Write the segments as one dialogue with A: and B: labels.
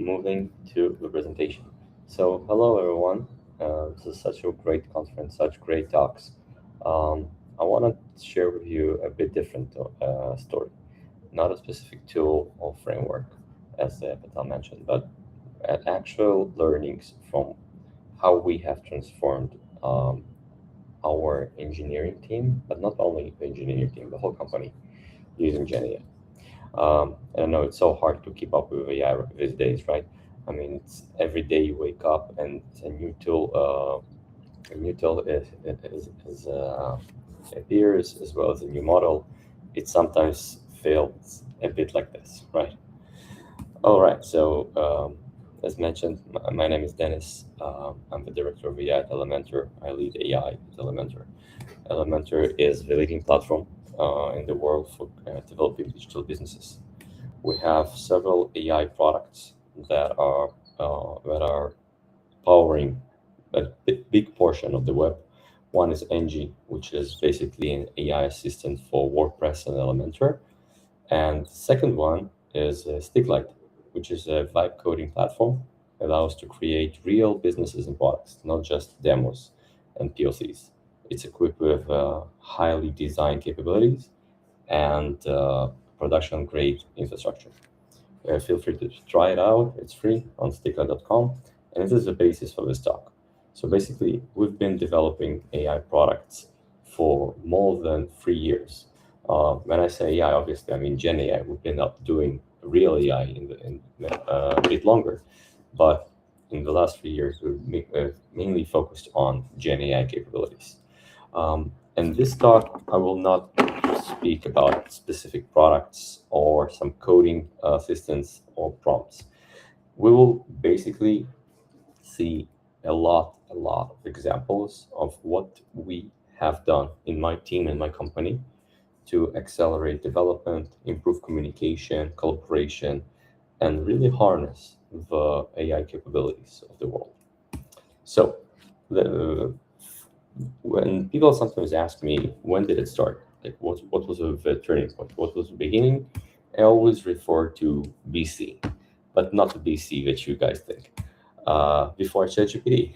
A: moving to the presentation. So, hello everyone. This is such a great conference, such great talks. Um, I want to share with you a bit different story, not a specific tool or framework, as Patel mentioned, but actual learnings from how we have transformed our engineering team, but not only the engineering team, the whole company using GenAI. And I know it's so hard to keep up with AI these days, right? I mean, it's every day you wake up and a new tool, is appears as well as a new model. It sometimes feels a bit like this, right? All right. So, as mentioned, my name is Dennis. I'm the director of AI at Elementor. I lead AI at Elementor. Elementor is the leading platform in the world for developing digital businesses. We have several AI products that are powering a big portion of the web. One is NG, which is basically an AI assistant for WordPress and Elementor. And the second one is Sticklight, which is a vibe coding platform that allows to create real businesses and products, not just demos and POCs. It's equipped with highly designed capabilities and production grade infrastructure. Feel free to try it out. It's free on sticklight.com. And this is the basis for this talk. So basically, we've been developing AI products for more than 3 years. When I say AI, obviously, I mean Gen AI. We've been up doing real AI a bit longer, but in the last 3 years, we've mainly focused on Gen AI capabilities. In this talk, I will not speak about specific products or some coding assistance or prompts. We will basically see a lot of examples of what we have done in my team and my company to accelerate development, improve communication, collaboration, and really harness the AI capabilities of the world. So, the, when people sometimes ask me, when did it start? Like, what was the turning point? What was the beginning? I always refer to BC, but not the BC that you guys think. Before ChatGPT.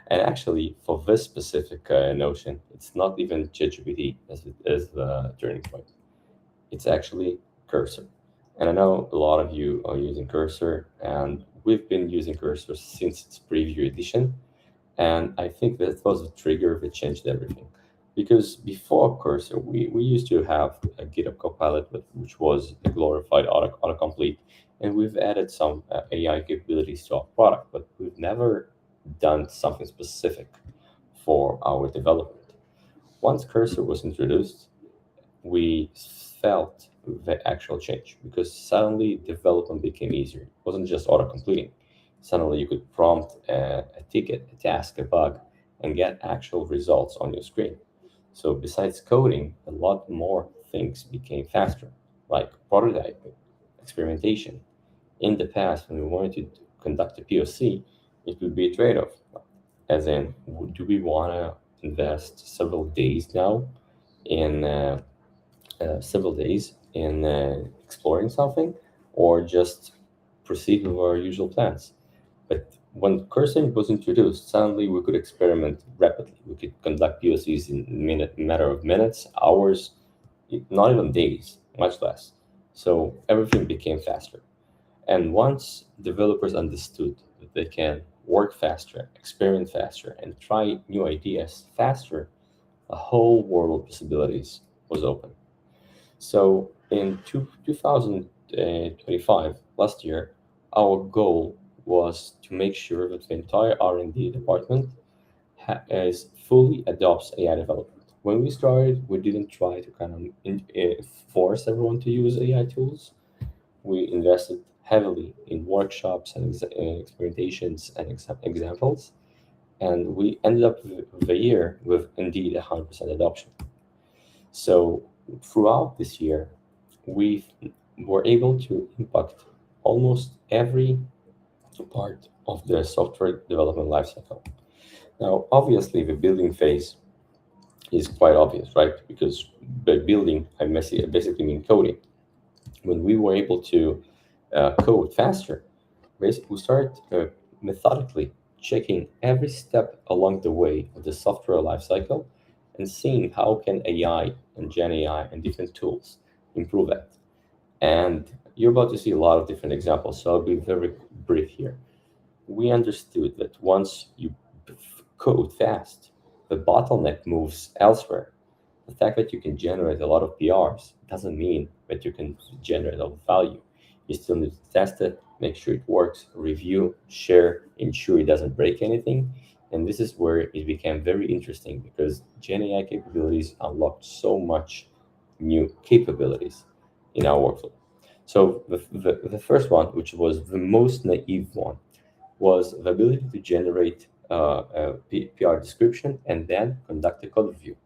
A: And actually, for this specific notion, it's not even ChatGPT as the turning point. It's actually Cursor. And I know a lot of you are using Cursor, and we've been using Cursor since its preview edition. And I think that was the trigger that changed everything. Because before Cursor, we used to have a GitHub Copilot, which was a glorified autocomplete, and we've added some AI capabilities to our product, but we've never done something specific for our development. Once Cursor was introduced, we felt the actual change because suddenly development became easier. It wasn't just auto-completing. Suddenly you could prompt a ticket, a task, a bug, and get actual results on your screen. So besides coding, a lot more things became faster, like prototyping, experimentation. In the past, when we wanted to conduct a POC, it would be a trade-off. As in, do we want to invest in several days in exploring something, or just proceed with our usual plans? But when Cursor was introduced, suddenly we could experiment rapidly. We could conduct POCs in matter of minutes, hours, not even days, much less. So everything became faster. And once developers understood that they can work faster, experiment faster, and try new ideas faster, a whole world of possibilities was open. So in 2025, last year, our goal was to make sure that the entire R&D department is fully adopts AI development. When we started, we didn't try to force everyone to use AI tools. We invested heavily in workshops and experimentations and examples, and we ended up the year with indeed 100% adoption. So throughout this year, we were able to impact almost every part of the software development lifecycle. Now, obviously, the building phase is quite obvious, right? Because by building, I basically mean coding. When we were able to code faster, Basically, we start methodically checking every step along the way of the software lifecycle and seeing how can AI and Gen AI and different tools improve that. And you're about to see a lot of different examples, so I'll be very brief here. We understood that once you code fast, the bottleneck moves elsewhere. The fact that you can generate a lot of PRs doesn't mean that you can generate a lot of value. You still need to test it, make sure it works, review, share, ensure it doesn't break anything. And this is where it became very interesting because GenAI capabilities unlocked so much new capabilities in our workflow. So the first one, which was the most naive one, was the ability to generate a PR description and then conduct a code review.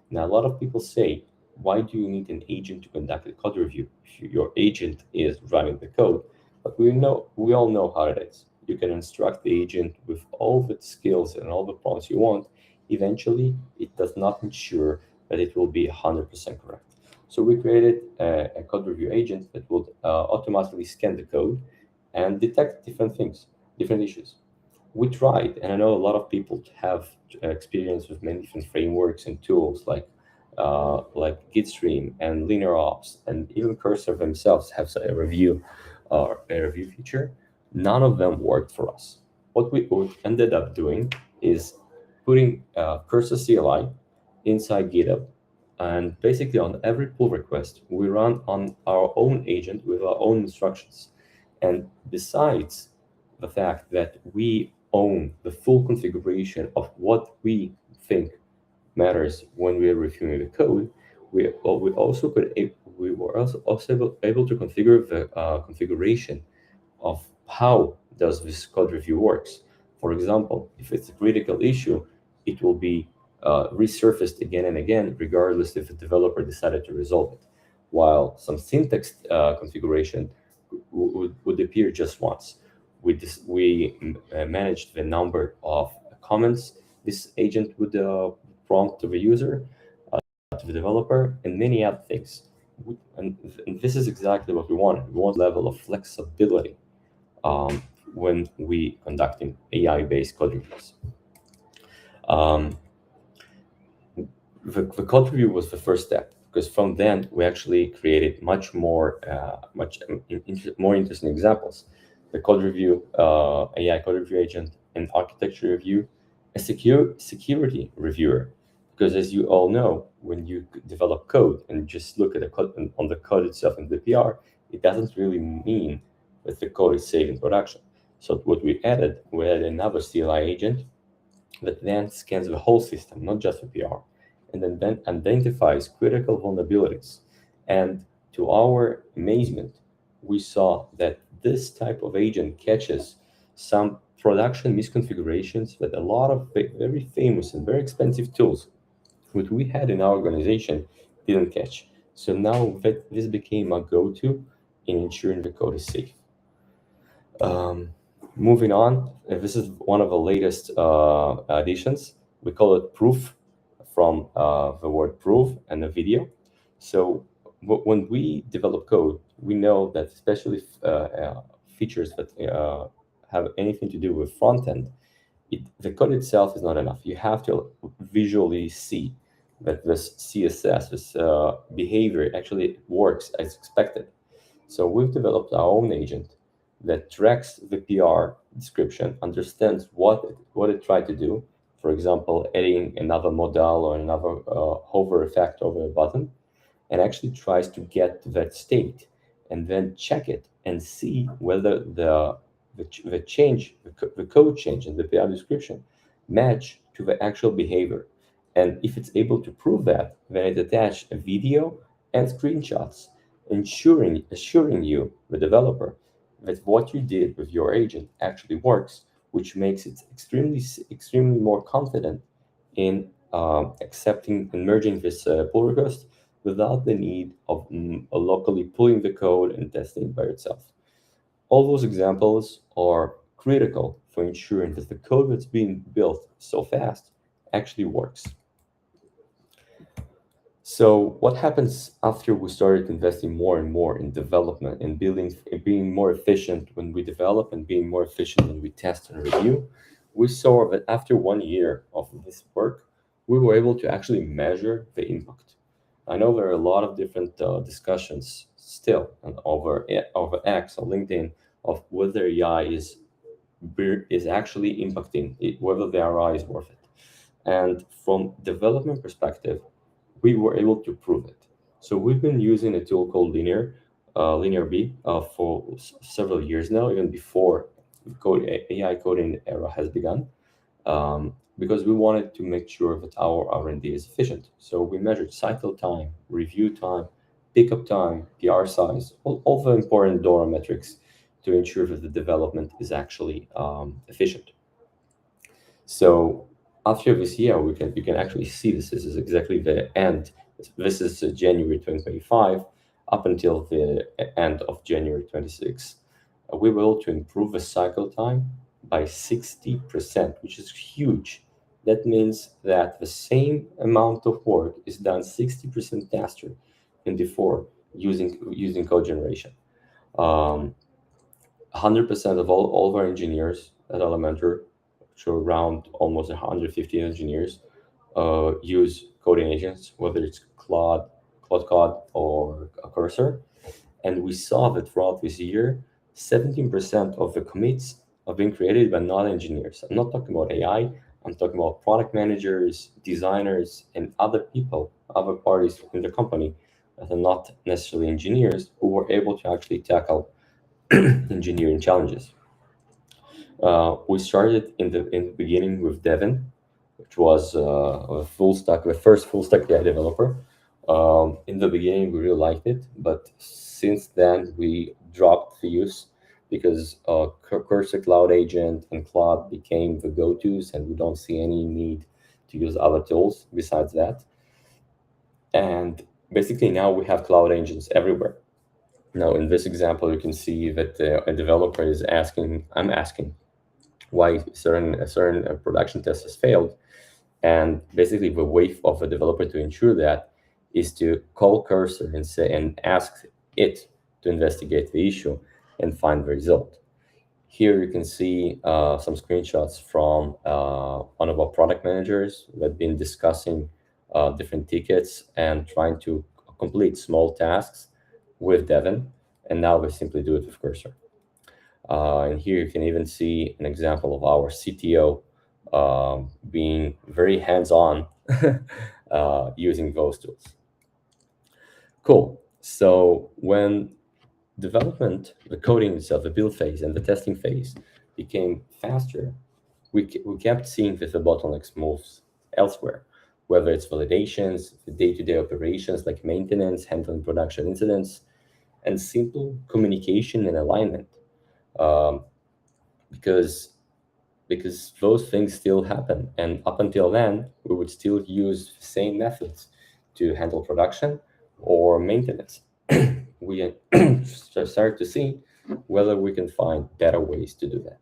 A: Now, a lot of people say, why do you need an agent to conduct a code review if your agent is running the code? But we all know how it is. You can instruct the agent with all the skills and all the prompts you want. Eventually, it does not ensure that it will be 100% correct. So we created a code review agent that would automatically scan the code and detect different things, different issues. We tried, and I know a lot of people have experience with many different frameworks and tools like Gitstream and Linear Ops, and even Cursor themselves have a review feature. None of them worked for us. What we ended up doing is putting Cursor CLI inside GitHub, and basically on every pull request, we run on our own agent with our own instructions. And besides the fact that we own the full configuration of what we think matters when we are reviewing the code, we also we were also able to configure the configuration of how does this code review works. For example, if it's a critical issue, it will be resurfaced again and again, regardless if the developer decided to resolve it. While some syntax configuration would appear just once. We managed the number of comments this agent would prompt to the user, to the developer, and many other things. And this is exactly what we wanted. We want a level of flexibility when we conducting AI-based code reviews. Um, the code review was the first step because from then we actually created much more interesting examples. The code review, AI code review agent, an architecture review, a security reviewer. Because as you all know, when you develop code and just look at the code on the code itself in the PR, it doesn't really mean that the code is safe in production. So what we added another CLI agent that then scans the whole system, not just the PR, and then identifies critical vulnerabilities. And to our amazement, we saw that this type of agent catches some production misconfigurations that a lot of very famous and very expensive tools which we had in our organization didn't catch. So now that this became a go-to in ensuring the code is safe. Um, Moving on, this is one of the latest additions. We call it proof from the word proof and a video. So when we develop code, we know that especially features that have anything to do with front end, the code itself is not enough. You have to visually see that this CSS, this behavior actually works as expected. So we've developed our own agent that tracks the PR description, understands what it tried to do. For example, adding another modal or another hover effect over a button, and actually tries to get to that state and then check it and see whether the change, the code change in the PR description match to the actual behavior. And if it's able to prove that, then it attach a video and screenshots, assuring you, the developer, that what you did with your agent actually works, which makes it extremely more confident in accepting and merging this pull request without the need of locally pulling the code and testing by itself. All those examples are critical for ensuring that the code that's being built so fast actually works. So what happens after we started investing more and more in development and building and being more efficient when we develop and being more efficient when we test and review? We saw that after 1 year of this work, we were able to actually measure the impact. I know there are a lot of different discussions still and over X or LinkedIn of whether AI is actually impacting it, whether the ROI is worth it. And from development perspective, we were able to prove it. So we've been using a tool called Linear B, for several years now, even before AI coding era has begun, because we wanted to make sure that our R&D is efficient. So we measured cycle time, review time, pickup time, PR size, all the important DORA metrics to ensure that the development is actually efficient. So after this year, we can you can actually see this is exactly the end. This is January 2025 up until the end of January 26. We were able to improve the cycle time by 60%, which is huge. That means that the same amount of work is done 60% faster than before using code generation. 100% of all of our engineers at Elementor, so around almost 150 engineers, use coding agents, whether it's Claude Code, or a Cursor. And we saw that throughout this year, 17% of the commits are being created by non-engineers. I'm not talking about AI, I'm talking about product managers, designers, and other people, other parties in the company that are not necessarily engineers who were able to actually tackle engineering challenges. We started in the beginning with Devin, which was the first full stack AI developer. In the beginning, we really liked it, but since then we dropped the use because Cursor Cloud Agent and Claude became the go-tos, and we don't see any need to use other tools besides that. And basically now we have cloud agents everywhere. Now, in this example, you can see that a developer is asking, I'm asking, why a certain production test has failed. And basically, the way of a developer to ensure that is to call Cursor and say and ask it to investigate the issue and find the result. Here you can see some screenshots from one of our product managers that have been discussing different tickets and trying to complete small tasks with Devin, and now we simply do it with Cursor. And here you can even see an example of our CTO being very hands-on using those tools. Cool. So when development, the coding itself, the build phase and the testing phase became faster, we kept seeing that the bottlenecks moves elsewhere, whether it's validations, the day-to-day operations like maintenance, handling production incidents, and simple communication and alignment. Um, because those things still happen. And up until then, we would still use the same methods to handle production or maintenance. We start to see whether we can find better ways to do that.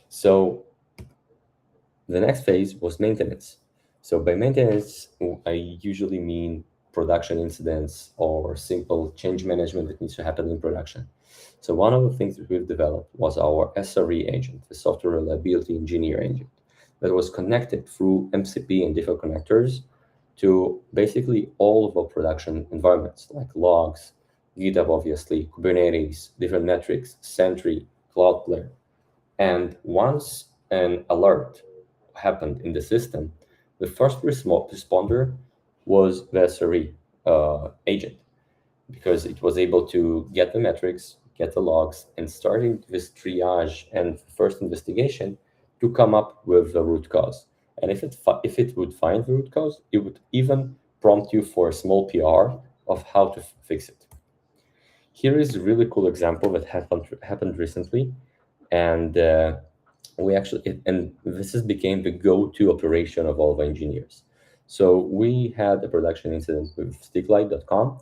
A: So the next phase was maintenance. So by maintenance, I usually mean production incidents or simple change management that needs to happen in production. So one of the things that we've developed was our SRE agent, the software reliability engineer agent, that was connected through MCP and different connectors to basically all of our production environments, like logs, GitHub, obviously, Kubernetes, different metrics, Sentry, Cloudflare. And once an alert happened in the system, the first responder was the SRE agent, because it was able to get the metrics, get the logs, and starting this triage and first investigation to come up with the root cause. And if it would find the root cause, it would even prompt you for a small PR of how to fix it. Here is a really cool example that happened recently, and this has became the go-to operation of all the engineers. So we had a production incident with sticklight.com,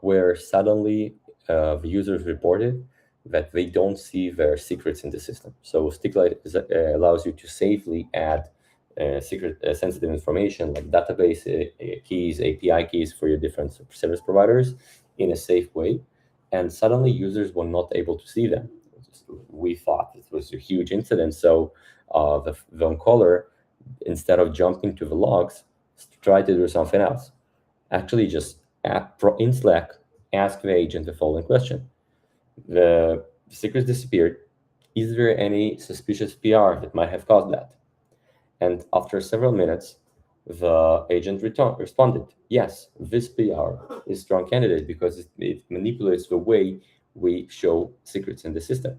A: where suddenly the users reported that they don't see their secrets in the system. So Sticklight allows you to safely add secret sensitive information like database keys, API keys for your different service providers in a safe way, and suddenly users were not able to see them. We thought it was a huge incident, so the on-caller, instead of jumping to the logs, tried to do something else. Actually, just in Slack, ask the agent the following question: the secrets disappeared. Is there any suspicious PR that might have caused that? And after several minutes, the agent responded, yes, this PR is a strong candidate because it manipulates the way we show secrets in the system.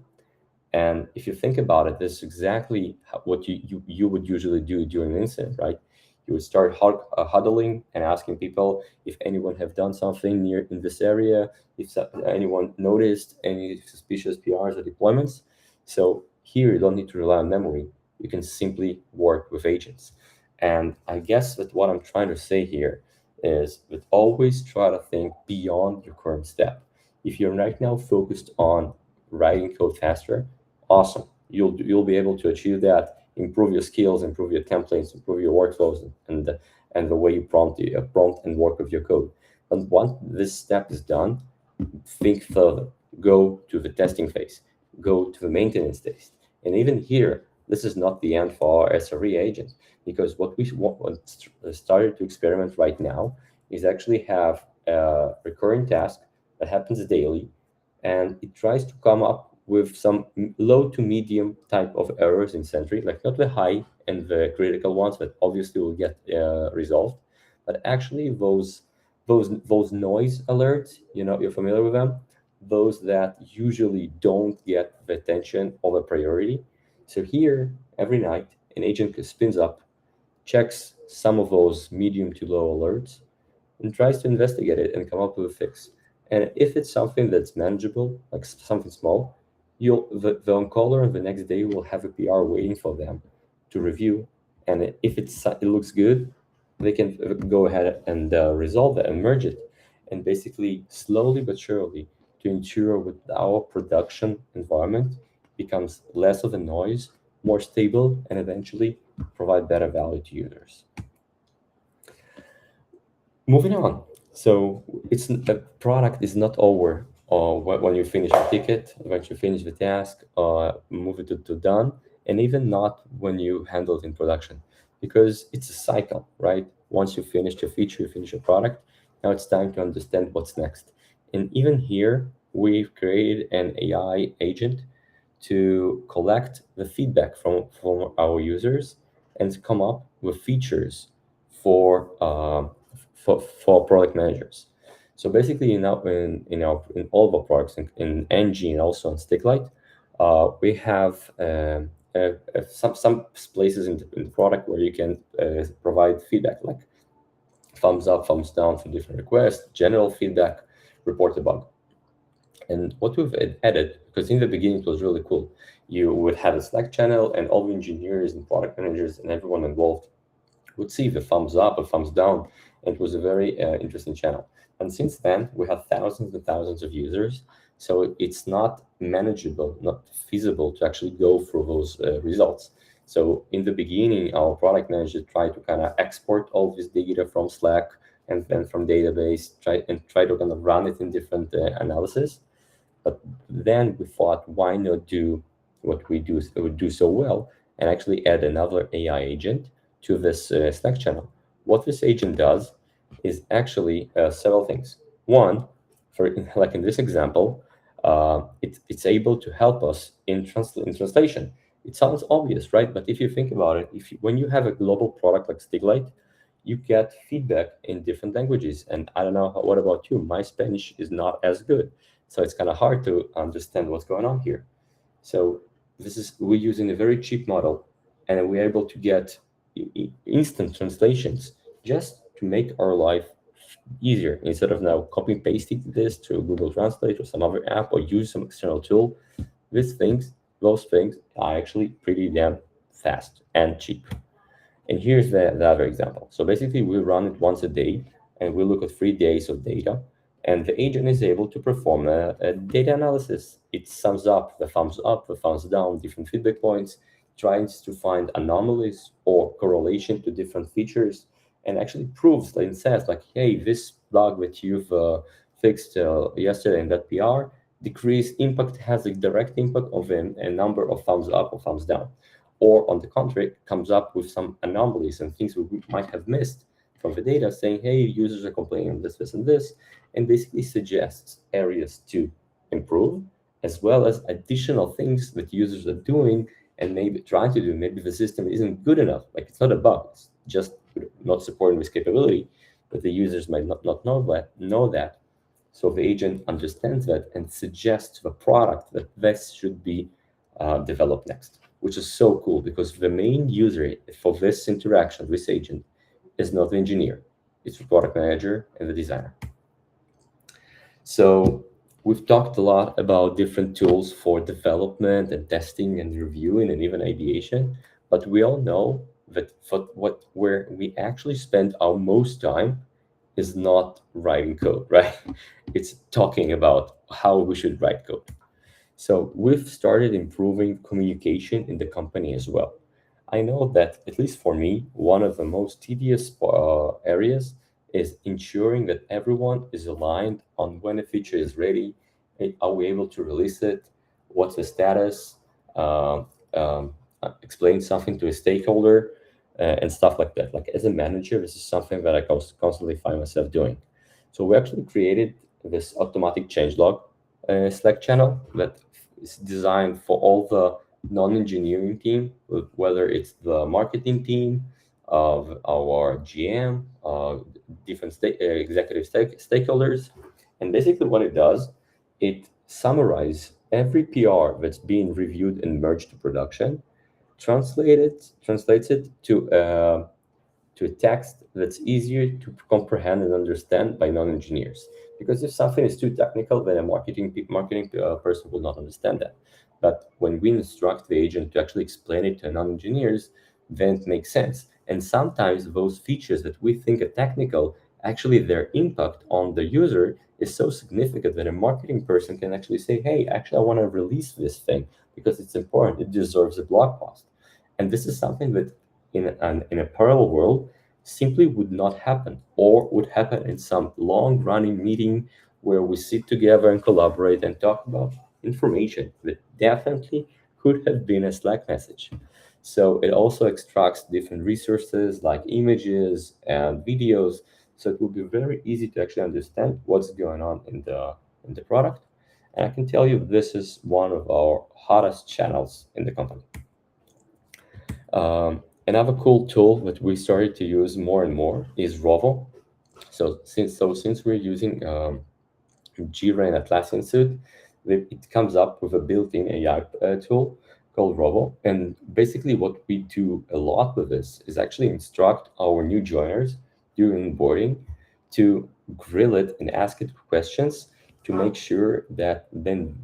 A: And if you think about it, this is exactly what you would usually do during an incident, right? You would start huddling and asking people if anyone have done something near in this area, if anyone noticed any suspicious PRs or deployments. So here you don't need to rely on memory. You can simply work with agents. And I guess that what I'm trying to say here is that always try to think beyond your current step. If you're right now focused on writing code faster, awesome. You'll be able to achieve that, improve your skills, improve your templates, improve your workflows, and the way you prompt and work with your code. And once this step is done, think further. Go to the testing phase. Go to the maintenance phase. And even here, this is not the end for our SRE agent, because what we started to experiment right now is actually have a recurring task that happens daily, and it tries to come up with some low to medium type of errors in Sentry, like not the high and the critical ones that obviously will get resolved, but actually those noise alerts, you're familiar with them, those that usually don't get the attention of a priority. So here, every night, an agent spins up, checks some of those medium to low alerts, and tries to investigate it and come up with a fix. And if it's something that's manageable, like something small, the on-caller on the next day will have a PR waiting for them to review. And if it looks good, they can go ahead and resolve it and merge it. And basically, slowly but surely, to ensure that our production environment becomes less of a noise, more stable, and eventually provide better value to users. Moving on. So a product is not over when you finish the ticket, when you finish the task, move it to done, and even not when you handle it in production, because it's a cycle, right? Once you finish your feature, you finish your product, now it's time to understand what's next. And even here, we've created an AI agent to collect the feedback from our users and come up with features for product managers. So basically, in all of our products, in NG and also on Sticklight, we have some places in the product where you can provide feedback, like thumbs up, thumbs down for different requests, general feedback, report a bug. And what we've added, because in the beginning it was really cool, you would have a Slack channel and all the engineers and product managers and everyone involved would see the thumbs up or thumbs down. And it was a very interesting channel. And since then, we have thousands and thousands of users. So it's not manageable, not feasible to actually go through those results. So in the beginning, our product manager tried to kind of export all this data from Slack and then from database, try to kind of run it in different analysis. But then we thought, why not do what we do so well and actually add another AI agent to this Slack channel? What this agent does is actually several things. One, like in this example, it's able to help us in translation. It sounds obvious, right? But if you think about it, when you have a global product like Sticklight, you get feedback in different languages. And I don't know, what about you? My Spanish is not as good. So it's kind of hard to understand what's going on here. So we're using a very cheap model, and we're able to get instant translations just to make our life easier. Instead of now copy and pasting this to Google Translate or some other app or use some external tool, those things are actually pretty damn fast and cheap. And here's the other example. So basically, we run it once a day, and we look at 3 days of data, and the agent is able to perform a data analysis. It sums up, the thumbs down, different feedback points, tries to find anomalies or correlation to different features, and actually proves and says like, hey, this bug that you've fixed yesterday in that PR decreased impact has a direct impact of a number of thumbs up or thumbs down, or on the contrary, comes up with some anomalies and things we might have missed from the data, saying, hey, users are complaining of this, and this, and basically suggests areas to improve, as well as additional things that users are doing and maybe trying to do. Maybe the system isn't good enough. Like it's not a bug, it's just not supporting this capability, but the users might not know that. So the agent understands that and suggests to the product that this should be developed next, which is so cool because the main user for this interaction, this agent, is not the engineer, it's the product manager and the designer. So we've talked a lot about different tools for development and testing and reviewing and even ideation, but we all know that for where we actually spend our most time is not writing code, right? It's talking about how we should write code. So we've started improving communication in the company as well. I know that, at least for me, one of the most tedious areas is ensuring that everyone is aligned on when a feature is ready. Are we able to release it? What's the status? Um, Explain something to a stakeholder and stuff like that. Like as a manager, this is something that I constantly find myself doing. So we actually created this automatic changelog Slack channel that is designed for all the non-engineering team, whether it's the marketing team of our GM, different executive stakeholders. And basically what it does, it summarizes every PR that's being reviewed and merged to production, translates it to a text that's easier to comprehend and understand by non-engineers. Because if something is too technical, then a marketing person will not understand that. But when we instruct the agent to actually explain it to non-engineers, then it makes sense. And sometimes those features that we think are technical, actually their impact on the user is so significant that a marketing person can actually say, hey, actually, I want to release this thing because it's important. It deserves a blog post. And this is something that in a parallel world simply would not happen, or would happen in some long running meeting where we sit together and collaborate and talk about information that definitely could have been a Slack message. So it also extracts different resources like images and videos. So it will be very easy to actually understand what's going on in the product. And I can tell you this is one of our hottest channels in the company. Another cool tool that we started to use more and more is Rovo. So since we're using Jira and Atlassian Suite, it comes up with a built-in AI tool called Rovo. And basically, what we do a lot with this is actually instruct our new joiners during onboarding to grill it and ask it questions to make sure that then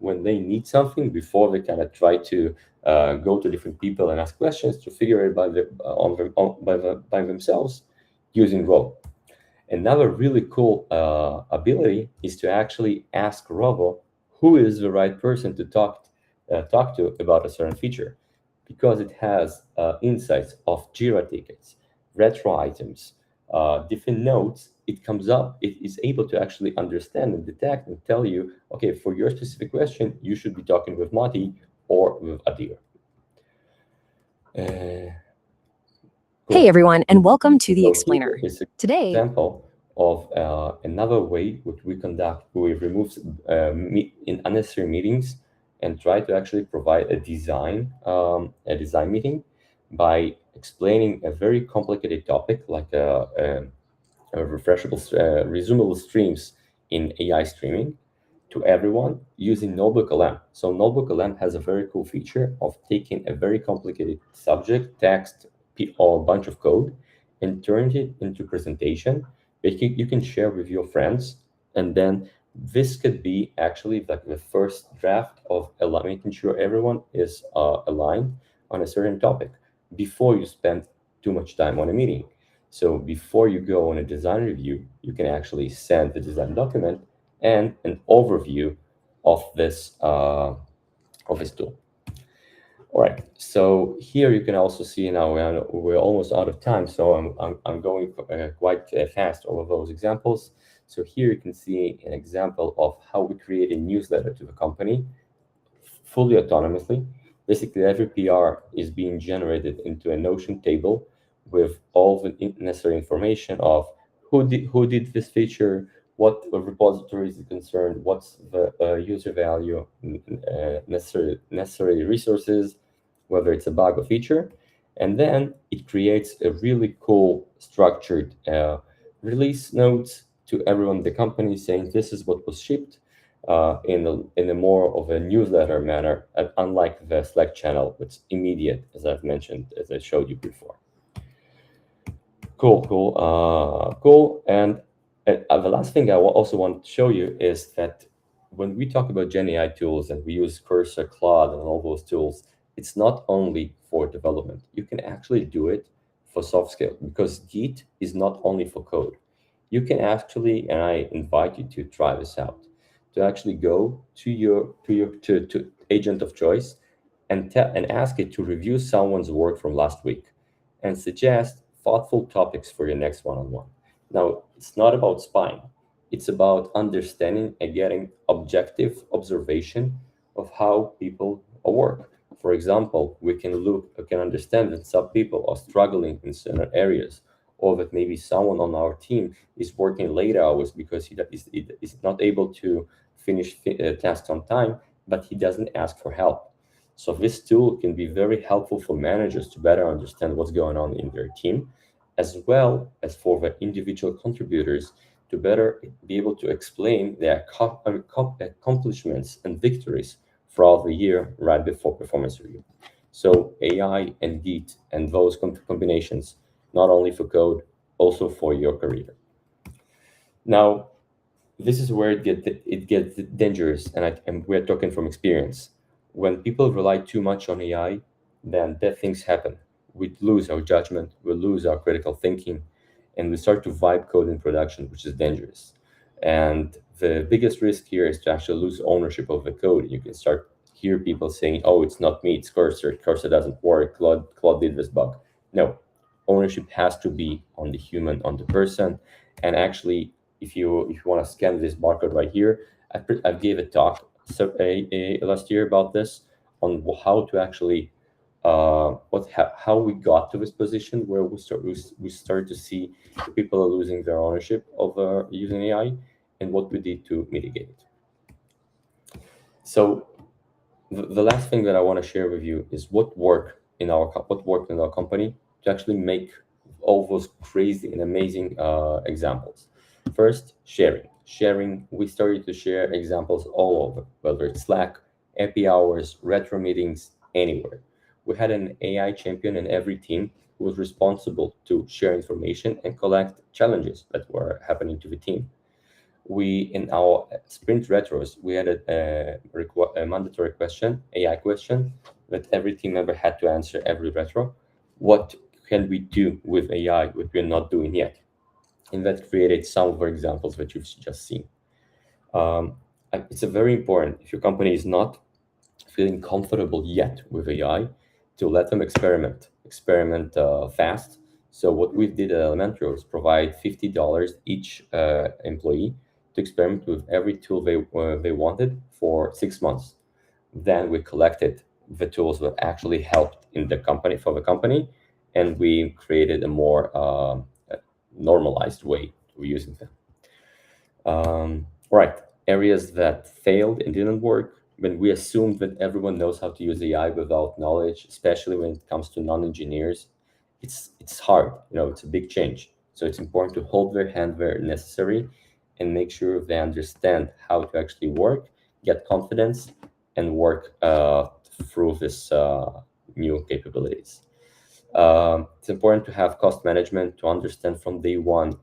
A: when they need something, before they kind of try to go to different people and ask questions, to figure it by themselves using Rovo. Another really cool ability is to actually ask Rovo who is the right person to talk to about a certain feature, because it has insights of Jira tickets, retro items, different notes. It comes up. It is able to actually understand and detect and tell you, okay, for your specific question, you should be talking with Mati or with Adir.
B: Hey everyone, and welcome to the
A: So
B: Explainer.
A: here is an
B: Today,
A: example of another way which we remove in unnecessary meetings and try to actually provide a design meeting by explaining a very complicated topic like resumable streams in AI streaming to everyone using Notebook LM. So Notebook LM has a very cool feature of taking a very complicated subject, text, or a bunch of code, and turning it into presentation that you can share with your friends. And then this could be actually like the first draft of making sure everyone is aligned on a certain topic before you spend too much time on a meeting. So before you go on a design review, you can actually send the design document and an overview of this tool. All right. So here you can also see now we're almost out of time, so I'm going quite fast over those examples. So here you can see an example of how we create a newsletter to the company fully autonomously. Basically, every PR is being generated into a Notion table with all the necessary information of who did this feature, what repository is concerned, what's the user value, necessary resources, whether it's a bug or feature, and then it creates a really cool structured release notes to everyone in the company saying this is what was shipped in a more of a newsletter manner, unlike the Slack channel, which is immediate, as I've mentioned, as I showed you before. Cool. And the last thing I also want to show you is that when we talk about GenAI tools and we use Cursor, Claude, and all those tools, it's not only for development. You can actually do it for soft skill because Git is not only for code. You can actually, and I invite you to try this out, to actually go to agent of choice and ask it to review someone's work from last week and suggest thoughtful topics for your next one-on-one. Now, it's not about spying. It's about understanding and getting objective observation of how people work. For example, we can understand that some people are struggling in certain areas, or that maybe someone on our team is working late hours because he is not able to finish tasks on time, but he doesn't ask for help. So this tool can be very helpful for managers to better understand what's going on in their team, as well as for the individual contributors to better be able to explain their accomplishments and victories throughout the year right before performance review. So AI and Git and those combinations, not only for code, also for your career. Now, this is where it gets dangerous, and we're talking from experience. When people rely too much on AI, then bad things happen. We lose our judgment, we lose our critical thinking, and we start to vibe code in production, which is dangerous. And the biggest risk here is to actually lose ownership of the code. You can start hear people saying, "Oh, it's not me, it's Cursor. Cursor doesn't work. Claude did this bug." No, ownership has to be on the human, on the person. And actually, if you want to scan this barcode right here, I gave a talk last year about this on how to actually how we got to this position where we start to see people are losing their ownership of using AI and what we did to mitigate it. So the last thing that I want to share with you is what worked in our company to actually make all those crazy and amazing examples. First, sharing. We started to share examples all over, whether it's Slack, happy hours, retro meetings, anywhere. We had an AI champion in every team who was responsible to share information and collect challenges that were happening to the team. We in our sprint retros we had a mandatory question, AI question, that every team member had to answer every retro. What can we do with AI what we're not doing yet? And that created some of the examples that you've just seen. It's a very important, if your company is not feeling comfortable yet with AI, to let them experiment fast. So what we did at Elementor is provide $50 each employee to experiment with every tool they wanted for 6 months. Then we collected the tools that actually helped in the company for the company, and we created a more normalized way of using them. Right, areas that failed and didn't work when we assumed that everyone knows how to use AI without knowledge, especially when it comes to non-engineers, it's hard. It's a big change. So it's important to hold their hand where necessary and make sure they understand how to actually work, get confidence, and work through this new capabilities. It's important to have cost management to understand from day one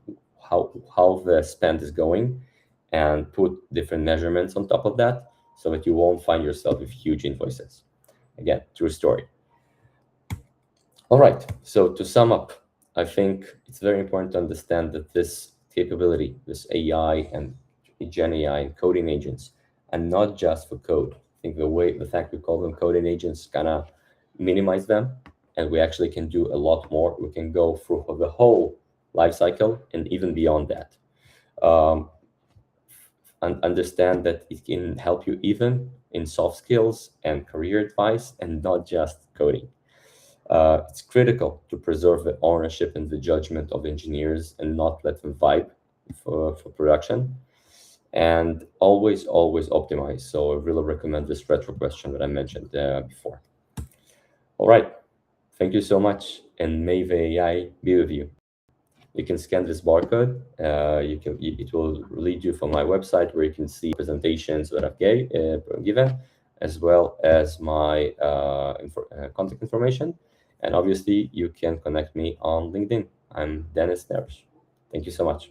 A: how the spend is going and put different measurements on top of that so that you won't find yourself with huge invoices. Again, true story. All right, so to sum up, I think it's very important to understand that this capability, this AI and Gen AI and coding agents, are not just for code. I think the fact we call them coding agents kind of minimize them, and we actually can do a lot more. We can go through the whole life cycle and even beyond that. Um, and understand that it can help you even in soft skills and career advice and not just coding. It's critical to preserve the ownership and the judgment of engineers and not let them vibe for production. And always optimize. So I really recommend this retro question that I mentioned before. All right. Thank you so much. And may the AI be with you. You can scan this barcode. It will lead you from my website where you can see presentations that I've given, as well as my contact information. And obviously, you can connect me on LinkedIn. I'm Dennis Nerush. Thank you so much.